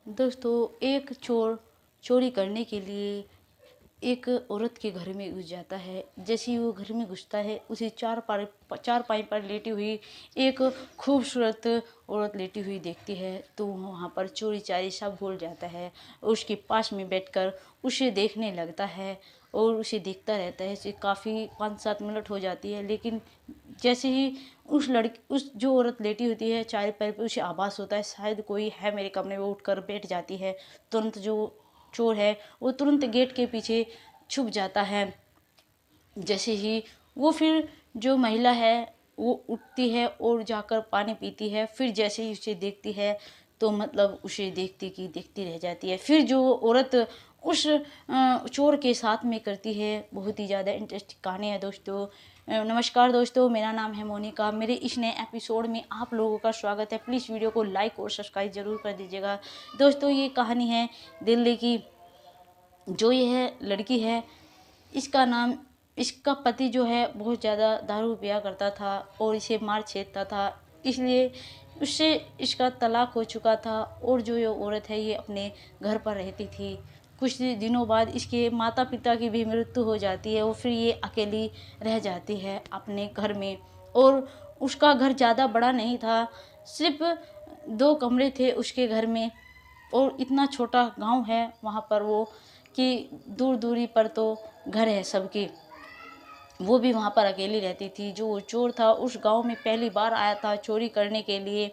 दोस्तों, एक चोर चोरी करने के लिए एक औरत के घर में घुस जाता है। जैसे ही वो घर में घुसता है, उसे चारपाई पर लेटी हुई एक खूबसूरत औरत लेटी हुई देखती है, तो वो वहाँ पर चोरी चारी सब भूल जाता है। उसके पास में बैठकर उसे देखने लगता है और उसे देखता रहता है। इसे काफ़ी 5-7 मिनट हो जाती है, लेकिन जैसे ही उस जो औरत लेटी होती है चारपाई पे, उसे आभास होता है शायद कोई है मेरे कमरे में। वो उठकर बैठ जाती है। तुरंत जो चोर है वो तुरंत गेट के पीछे छुप जाता है। जैसे ही वो फिर जो महिला है वो उठती है और जाकर पानी पीती है। फिर जैसे ही उसे देखती है तो मतलब उसे देखती की देखती रह जाती है। फिर जो औरत उस चोर के साथ में करती है, बहुत ही ज़्यादा इंटरेस्टिंग कहानी है दोस्तों। नमस्कार दोस्तों, मेरा नाम है मोनिका। मेरे इस नए एपिसोड में आप लोगों का स्वागत है। प्लीज़ वीडियो को लाइक और सब्सक्राइब ज़रूर कर दीजिएगा। दोस्तों, ये कहानी है दिल्ली की। जो ये है लड़की है, इसका पति जो है बहुत ज़्यादा दारू पिया करता था और इसे मार छेड़ता था, इसलिए उससे इसका तलाक हो चुका था। और जो ये औरत है ये अपने घर पर रहती थी। कुछ दिनों बाद इसके माता पिता की भी मृत्यु हो जाती है और फिर ये अकेली रह जाती है अपने घर में। और उसका घर ज़्यादा बड़ा नहीं था, सिर्फ 2 कमरे थे उसके घर में। और इतना छोटा गांव है वहाँ पर वो, कि दूर दूरी पर तो घर है सबके। वो भी वहाँ पर अकेली रहती थी। जो वो चोर था उस गांव में पहली बार आया था चोरी करने के लिए।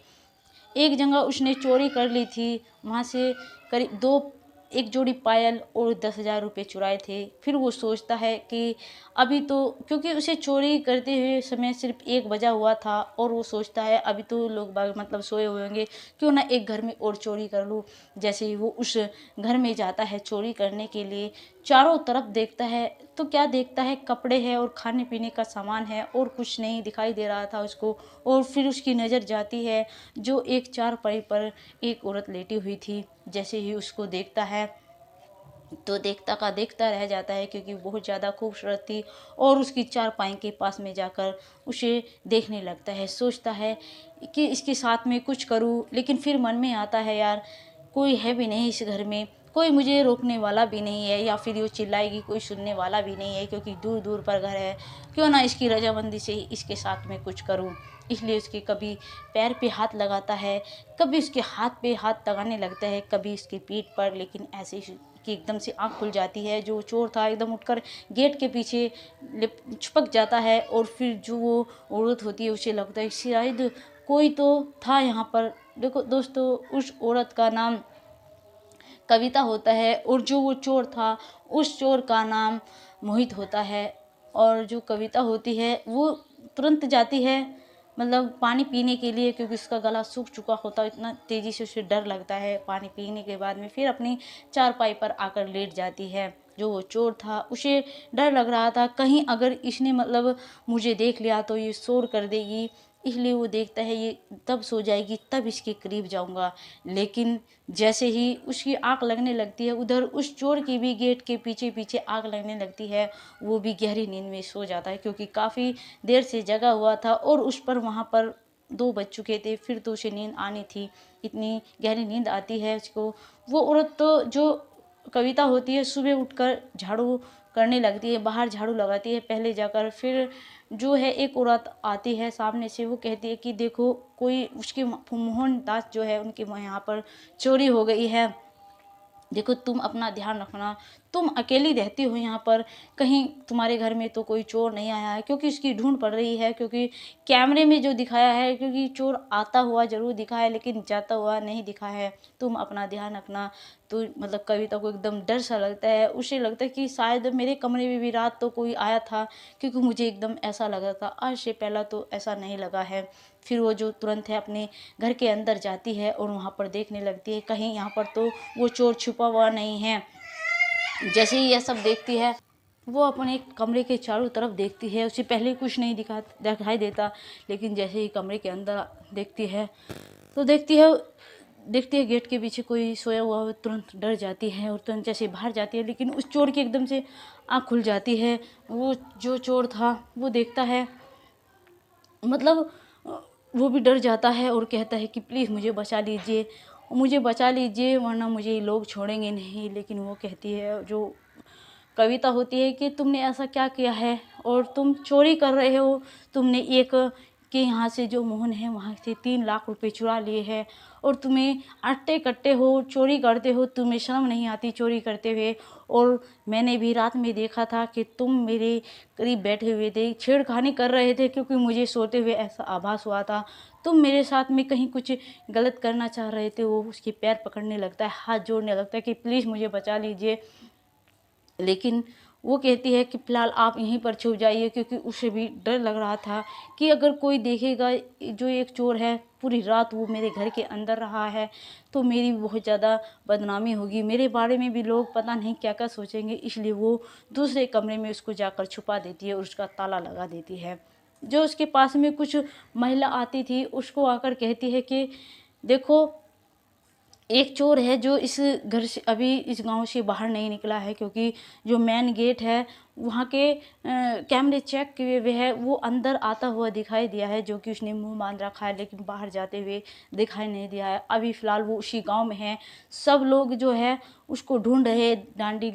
एक जगह उसने चोरी कर ली थी, वहाँ से करीब दो एक जोड़ी पायल और 10,000 रुपये चुराए थे। फिर वो सोचता है कि अभी तो, क्योंकि उसे चोरी करते हुए समय सिर्फ 1 बजा हुआ था, और वो सोचता है अभी तो लोग बाग मतलब सोए हुए होंगे, क्यों ना एक घर में और चोरी कर लूँ। जैसे ही वो उस घर में जाता है चोरी करने के लिए, चारों तरफ देखता है तो क्या देखता है, कपड़े हैं और खाने पीने का सामान है, और कुछ नहीं दिखाई दे रहा था उसको। और फिर उसकी नज़र जाती है जो एक चारपाई पर एक औरत लेटी हुई थी। जैसे ही उसको देखता है तो देखता का देखता रह जाता है, क्योंकि बहुत ज़्यादा खूबसूरत थी। और उसकी चारपाई के पास में जाकर उसे देखने लगता है। सोचता है कि इसके साथ में कुछ करूं, लेकिन फिर मन में आता है यार कोई है भी नहीं इस घर में, कोई मुझे रोकने वाला भी नहीं है, या फिर ये चिल्लाएगी कोई सुनने वाला भी नहीं है, क्योंकि दूर दूर पर घर है। क्यों ना इसकी रजामंदी से ही इसके साथ में कुछ करूं। इसलिए उसके कभी पैर पे हाथ लगाता है, कभी उसके हाथ पे हाथ लगाने लगता है, कभी इसकी पीठ पर। लेकिन ऐसे ही कि एकदम से आँख खुल जाती है। जो चोर था एकदम उठकर गेट के पीछे छुपक जाता है। और फिर जो वो औरत होती है उसे लगता है शायद कोई तो था यहाँ पर। देखो दोस्तों, उस औरत का नाम कविता होता है, और जो वो चोर था उस चोर का नाम मोहित होता है। और जो कविता होती है वो तुरंत जाती है मतलब पानी पीने के लिए, क्योंकि उसका गला सूख चुका होता है। इतना तेज़ी से उसे डर लगता है। पानी पीने के बाद में फिर अपनी चारपाई पर आकर लेट जाती है। जो वो चोर था उसे डर लग रहा था, कहीं अगर इसने मतलब मुझे देख लिया तो ये शोर कर देगी, इसलिए वो देखता है ये तब सो जाएगी तब इसके करीब जाऊंगा। लेकिन जैसे ही उसकी आँख लगने लगती है, उधर उस चोर की भी गेट के पीछे पीछे आँख लगने लगती है। वो भी गहरी नींद में सो जाता है, क्योंकि काफ़ी देर से जगा हुआ था और उस पर वहाँ पर 2 बज चुके थे। फिर तो उसे नींद आनी थी, इतनी गहरी नींद आती है उसको। वो औरत तो जो कविता होती है सुबह उठकर झाड़ू करने लगती है, बाहर झाड़ू लगाती है पहले जाकर। फिर जो है एक औरत आती है सामने से, वो कहती है कि देखो कोई उसके मोहनदास जो है उनके यहाँ पर चोरी हो गई है, देखो तुम अपना ध्यान रखना, तुम अकेली रहती हो यहाँ पर, कहीं तुम्हारे घर में तो कोई चोर नहीं आया है। क्योंकि उसकी ढूंढ पड़ रही है, क्योंकि कैमरे में जो दिखाया है, क्योंकि चोर आता हुआ जरूर दिखा है लेकिन जाता हुआ नहीं दिखा है। तुम अपना ध्यान रखना। तो मतलब कविता को एकदम डर सा लगता है। उसे लगता है कि शायद मेरे कमरे में भी रात तो कोई आया था, क्योंकि मुझे एकदम ऐसा लगा था, आज से पहला तो ऐसा नहीं लगा है। फिर वो जो तुरंत है अपने घर के अंदर जाती है और वहाँ पर देखने लगती है कहीं यहाँ पर तो वो चोर छुपा हुआ नहीं है। जैसे ही यह सब देखती है, वो अपने कमरे के चारों तरफ देखती है। उसे पहले कुछ नहीं दिखाई देता, लेकिन जैसे ही कमरे के अंदर देखती है तो देखती है गेट के पीछे कोई सोया हुआ हो। तुरंत डर जाती है और तुरंत जैसे बाहर जाती है, लेकिन उस चोर की एकदम से आँख खुल जाती है। वो जो चोर था वो देखता है, मतलब वो भी डर जाता है और कहता है कि प्लीज़ मुझे बचा लीजिए। मुझे बचा लीजिए वरना मुझे ये लोग छोड़ेंगे नहीं। लेकिन वो कहती है, जो कविता होती है, कि तुमने ऐसा क्या किया है और तुम चोरी कर रहे हो। तुमने एक के यहाँ से जो मोहन है वहाँ से 3 लाख रुपए चुरा लिए हैं और तुम्हें अट्टे कट्टे हो, चोरी करते हो, तुम्हें शर्म नहीं आती चोरी करते हुए। और मैंने भी रात में देखा था कि तुम मेरे करीब बैठे हुए थे, छेड़खानी कर रहे थे, क्योंकि मुझे सोते हुए ऐसा आभास हुआ था तुम मेरे साथ में कहीं कुछ गलत करना चाह रहे थे। वो उसके पैर पकड़ने लगता है, हाथ जोड़ने लगता है कि प्लीज़ मुझे बचा लीजिए। लेकिन वो कहती है कि फ़िलहाल आप यहीं पर छुप जाइए, क्योंकि उसे भी डर लग रहा था कि अगर कोई देखेगा जो एक चोर है, पूरी रात वो मेरे घर के अंदर रहा है, तो मेरी बहुत ज़्यादा बदनामी होगी, मेरे बारे में भी लोग पता नहीं क्या क्या सोचेंगे। इसलिए वो दूसरे कमरे में उसको जाकर छुपा देती है और उसका ताला लगा देती है। जो उसके पास में कुछ महिला आती थी, उसको आकर कहती है कि देखो, एक चोर है जो इस घर से अभी इस गांव से बाहर नहीं निकला है, क्योंकि जो मेन गेट है वहाँ के कैमरे चेक किए हुए है, वो अंदर आता हुआ दिखाई दिया है, जो कि उसने मुंह बांध रखा है, लेकिन बाहर जाते हुए दिखाई नहीं दिया है। अभी फ़िलहाल वो उसी गांव में है। सब लोग जो है उसको ढूंढ रहे हैं, डांडी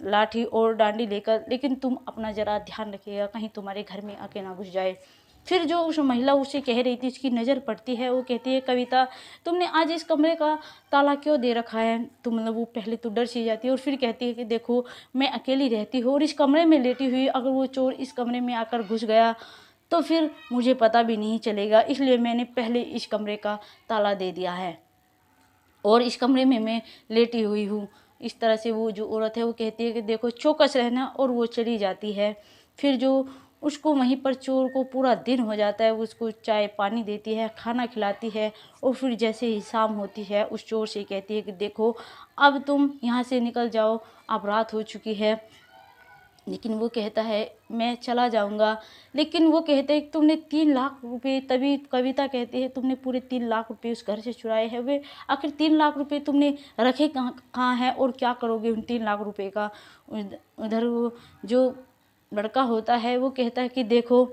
लाठी और डांडी लेकर। लेकिन तुम अपना ज़रा ध्यान रखिएगा, कहीं तुम्हारे घर में आके ना घुस जाए। फिर जो उस महिला उसे कह रही थी, उसकी नज़र पड़ती है, वो कहती है, कविता, तुमने आज इस कमरे का ताला क्यों दे रखा है। तो मतलब वो पहले तो डर सी जाती है और फिर कहती है कि देखो, मैं अकेली रहती हूँ और इस कमरे में लेटी हुई, अगर वो चोर इस कमरे में आकर घुस गया तो फिर मुझे पता भी नहीं चलेगा, इसलिए मैंने पहले इस कमरे का ताला दे दिया है और इस कमरे में मैं लेटी हुई हूँ। इस तरह से वो जो औरत है वो कहती है कि देखो, चौकस रहना, और वो चली जाती है। फिर जो उसको वहीं पर चोर को पूरा दिन हो जाता है, वो उसको चाय पानी देती है, खाना खिलाती है, और फिर जैसे ही शाम होती है उस चोर से कहती है कि देखो, अब तुम यहाँ से निकल जाओ, अब रात हो चुकी है। लेकिन वो कहता है मैं चला जाऊंगा। लेकिन वो कहते हैं कि तुमने 3 लाख रुपए, तभी कविता कहती है तुमने पूरे 3 लाख रुपए उस घर से चुराए हैं। वे आखिर 3 लाख रुपए तुमने रखे कहाँ कहाँ हैं और क्या करोगे उन 3 लाख रुपए का। उधर वो जो लड़का होता है वो कहता है कि देखो,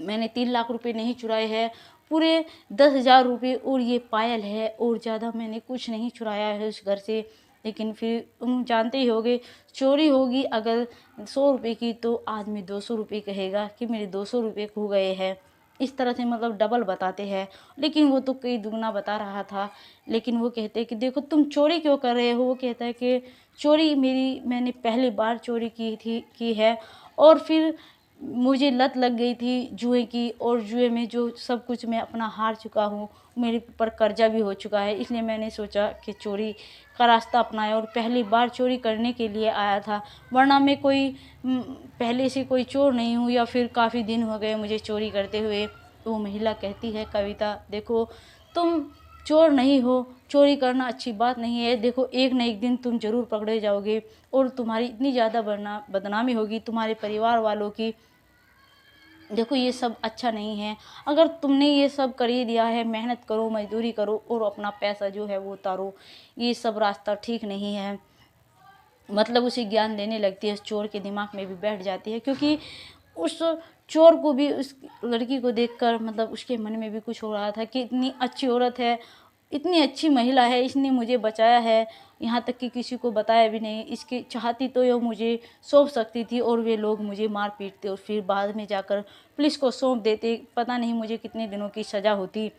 मैंने 3 लाख रुपए नहीं चुराए हैं, पूरे 10,000 रुपये और ये पायल है, और ज़्यादा मैंने कुछ नहीं चुराया है उस घर से। लेकिन फिर तुम जानते ही होगे, चोरी होगी अगर 100 रुपये की, तो आदमी 200 रुपये कहेगा कि मेरे 200 रुपये खो गए हैं। इस तरह से मतलब डबल बताते हैं। लेकिन वो तो कई दुगना बता रहा था। लेकिन वो कहते हैं कि देखो, तुम चोरी क्यों कर रहे हो। वो कहता है कि चोरी मैंने पहली बार चोरी की है, और फिर मुझे लत लग गई थी जुए की, और जुए में जो सब कुछ मैं अपना हार चुका हूँ, मेरे ऊपर कर्जा भी हो चुका है, इसलिए मैंने सोचा कि चोरी का रास्ता अपनाया और पहली बार चोरी करने के लिए आया था। वरना मैं कोई पहले से कोई चोर नहीं हूँ, या फिर काफ़ी दिन हो गए मुझे चोरी करते हुए। तो वो महिला कहती है, कविता देखो, तुम चोर नहीं हो, चोरी करना अच्छी बात नहीं है। देखो, एक न एक दिन तुम ज़रूर पकड़े जाओगे, और तुम्हारी इतनी ज़्यादा बदनामी होगी तुम्हारे परिवार वालों की। देखो, ये सब अच्छा नहीं है। अगर तुमने ये सब कर ही दिया है, मेहनत करो, मजदूरी करो और अपना पैसा जो है वो उतारो। ये सब रास्ता ठीक नहीं है। मतलब उसे ज्ञान देने लगती है, उस चोर के दिमाग में भी बैठ जाती है, क्योंकि उस चोर को भी उस लड़की को देखकर मतलब उसके मन में भी कुछ हो रहा था कि इतनी अच्छी औरत है, इतनी अच्छी महिला है, इसने मुझे बचाया है, यहाँ तक कि किसी को बताया भी नहीं। इसकी चाहती तो ये मुझे सौंप सकती थी, और वे लोग मुझे मार पीटते और फिर बाद में जाकर पुलिस को सौंप देते। पता नहीं मुझे कितने दिनों की सज़ा होती।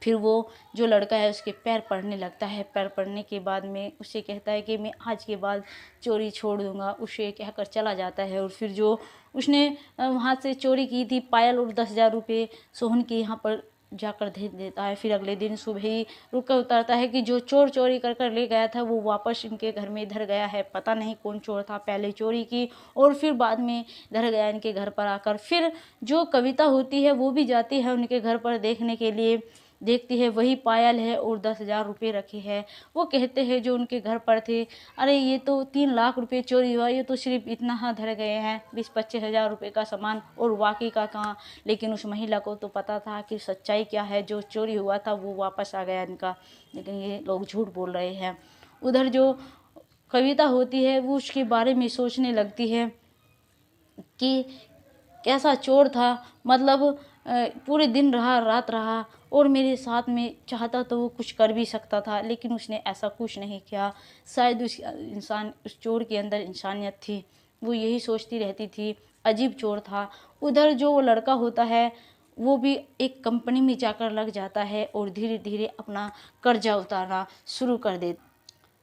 फिर वो जो लड़का है उसके पैर पड़ने लगता है। पैर पड़ने के बाद में उसे कहता है कि मैं आज के बाद चोरी छोड़ दूंगा। उसे कहकर चला जाता है, और फिर जो उसने वहाँ से चोरी की थी पायल और 10,000 रुपये सोहन के यहाँ पर जाकर दे देता है। फिर अगले दिन सुबह ही रुक कर उतरता है कि जो चोर चोरी कर कर ले गया था वो वापस इनके घर में धर गया है। पता नहीं कौन चोर था, पहले चोरी की और फिर बाद में धर गया इनके घर पर आकर। फिर जो कविता होती है वो भी जाती है उनके घर पर देखने के लिए। देखती है वही पायल है और 10,000 रुपये रखे हैं। वो कहते हैं जो उनके घर पर थे, अरे ये तो 3 लाख रुपये चोरी हुआ, ये तो सिर्फ इतना हाँ धर गए हैं 20-25 हज़ार रुपये का सामान, और बाकी का कहाँ। लेकिन उस महिला को तो पता था कि सच्चाई क्या है, जो चोरी हुआ था वो वापस आ गया इनका। लेकिन ये लोग झूठ बोल रहे हैं। उधर जो कविता होती है वो उसके बारे में सोचने लगती है कि कैसा चोर था। मतलब पूरे दिन रहा रात रहा, और मेरे साथ में चाहता तो वो कुछ कर भी सकता था, लेकिन उसने ऐसा कुछ नहीं किया। शायद उस चोर के अंदर इंसानियत थी, वो यही सोचती रहती थी। अजीब चोर था। उधर जो वो लड़का होता है वो भी एक कंपनी में जाकर लग जाता है और धीरे धीरे अपना कर्जा उतारना शुरू कर देता।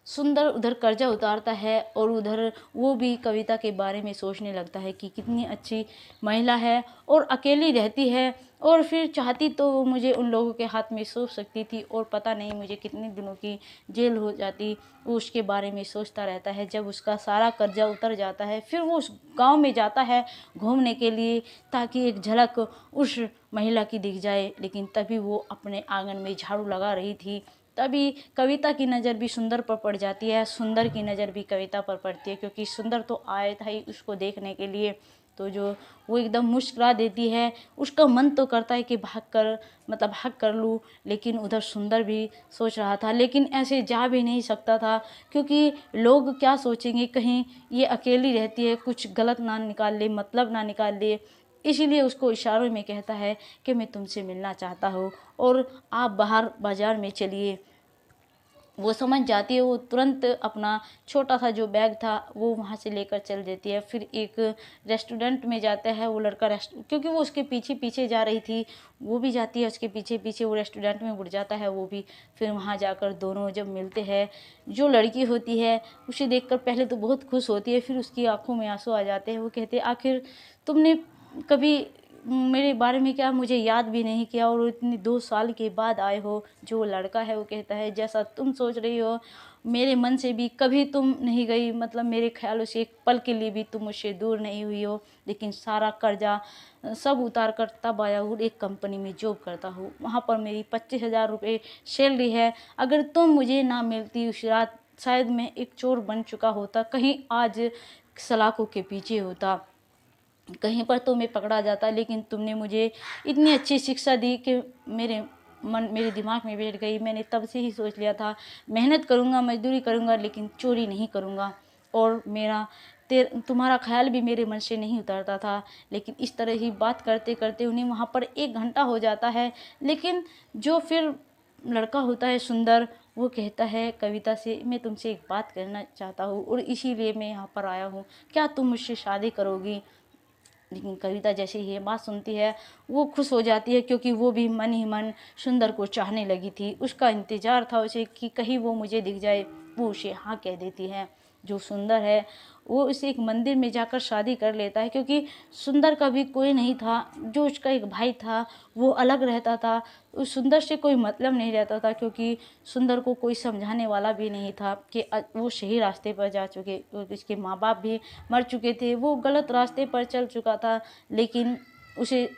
सुंदर उधर कर्जा उतारता है और उधर वो भी कविता के बारे में सोचने लगता है कि कितनी अच्छी महिला है और अकेली रहती है, और फिर चाहती तो वो मुझे उन लोगों के हाथ में सौंप सकती थी और पता नहीं मुझे कितने दिनों की जेल हो जाती। वो उसके बारे में सोचता रहता है। जब उसका सारा कर्जा उतर जाता है फिर वो उस गांव में जाता है घूमने के लिए, ताकि एक झलक उस महिला की दिख जाए। लेकिन तभी वो अपने आंगन में झाड़ू लगा रही थी, तभी कविता की नज़र भी सुंदर पर पड़ जाती है। सुंदर की नज़र भी कविता पर पड़ती है, क्योंकि सुंदर तो आया था ही उसको देखने के लिए। तो जो वो एकदम मुस्कुरा देती है। उसका मन तो करता है कि भाग कर हक कर लूँ, लेकिन उधर सुंदर भी सोच रहा था, लेकिन ऐसे जा भी नहीं सकता था, क्योंकि लोग क्या सोचेंगे, कहीं ये अकेली रहती है, कुछ गलत ना निकाल ले, मतलब ना निकाल ले। इसीलिए उसको इशारों में कहता है कि मैं तुमसे मिलना चाहता हूँ और आप बाहर बाजार में चलिए। वो समझ जाती है। वो तुरंत अपना छोटा सा जो बैग था वो वहाँ से लेकर चल देती है। फिर एक रेस्टोरेंट में जाता है वो लड़का, क्योंकि वो उसके पीछे पीछे जा रही थी, वो भी जाती है उसके पीछे पीछे। वो रेस्टोरेंट में उड़ जाता है वो भी। फिर वहाँ जाकर दोनों जब मिलते हैं, जो लड़की होती है उसे देखकर पहले तो बहुत खुश होती है, फिर उसकी आंखों में आंसू आ जाते हैं। वो कहते हैं आखिर तुमने कभी मेरे बारे में क्या मुझे याद भी नहीं किया, और इतनी 2 साल के बाद आए हो। जो लड़का है वो कहता है जैसा तुम सोच रही हो मेरे मन से भी कभी तुम नहीं गई, मेरे ख्यालों से एक पल के लिए भी तुम मुझसे दूर नहीं हुई हो। लेकिन सारा कर्जा सब उतार कर तब आया हूँ, एक कंपनी में जॉब करता हूँ, वहाँ पर मेरी 25,000 रुपये सैलरी है। अगर तुम मुझे ना मिलती उस रात, शायद मैं एक चोर बन चुका होता, कहीं आज सलाखों के पीछे होता, कहीं पर तो मैं पकड़ा जाता। लेकिन तुमने मुझे इतनी अच्छी शिक्षा दी कि मेरे दिमाग में बैठ गई। मैंने तब से ही सोच लिया था मेहनत करूँगा, मजदूरी करूँगा, लेकिन चोरी नहीं करूँगा। और तुम्हारा ख्याल भी मेरे मन से नहीं उतरता था। लेकिन इस तरह ही बात करते करते उन्हें वहाँ पर 1 घंटा हो जाता है। लेकिन जो फिर लड़का होता है सुंदर, वो कहता है कविता से मैं तुमसे एक बात करना चाहता हूँ और इसीलिए मैं यहाँ पर आया हूँ, क्या तुम मुझसे शादी करोगी? लेकिन कविता जैसे ही ये बात सुनती है वो खुश हो जाती है, क्योंकि वो भी मन ही मन सुंदर को चाहने लगी थी। उसका इंतजार था उसे कि कहीं वो मुझे दिख जाए। वो उसे हाँ कह देती है। जो सुंदर है वो उसे एक मंदिर में जाकर शादी कर लेता है, क्योंकि सुंदर का भी कोई नहीं था। जो उसका एक भाई था वो अलग रहता था, उस सुंदर से कोई मतलब नहीं रहता था, क्योंकि सुंदर को कोई समझाने वाला भी नहीं था कि वो सही रास्ते पर जा चुके, उसके माँ बाप भी मर चुके थे, वो गलत रास्ते पर चल चुका था। लेकिन उसे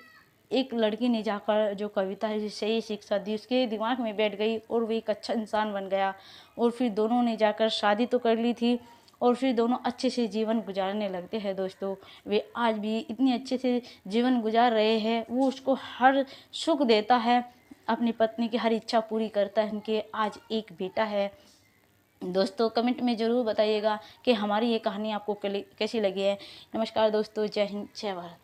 एक लड़की ने जाकर, जो कविता है, सही शिक्षा दी, उसके दिमाग में बैठ गई और वो एक अच्छा इंसान बन गया। और फिर दोनों ने जाकर शादी तो कर ली थी और फिर दोनों अच्छे से जीवन गुजारने लगते हैं। दोस्तों, वे आज भी इतने अच्छे से जीवन गुजार रहे हैं। वो उसको हर सुख देता है, अपनी पत्नी की हर इच्छा पूरी करता है। उनके आज एक बेटा है। दोस्तों, कमेंट में ज़रूर बताइएगा कि हमारी ये कहानी आपको कैसी लगी है। नमस्कार दोस्तों, जय हिंद, जय भारत।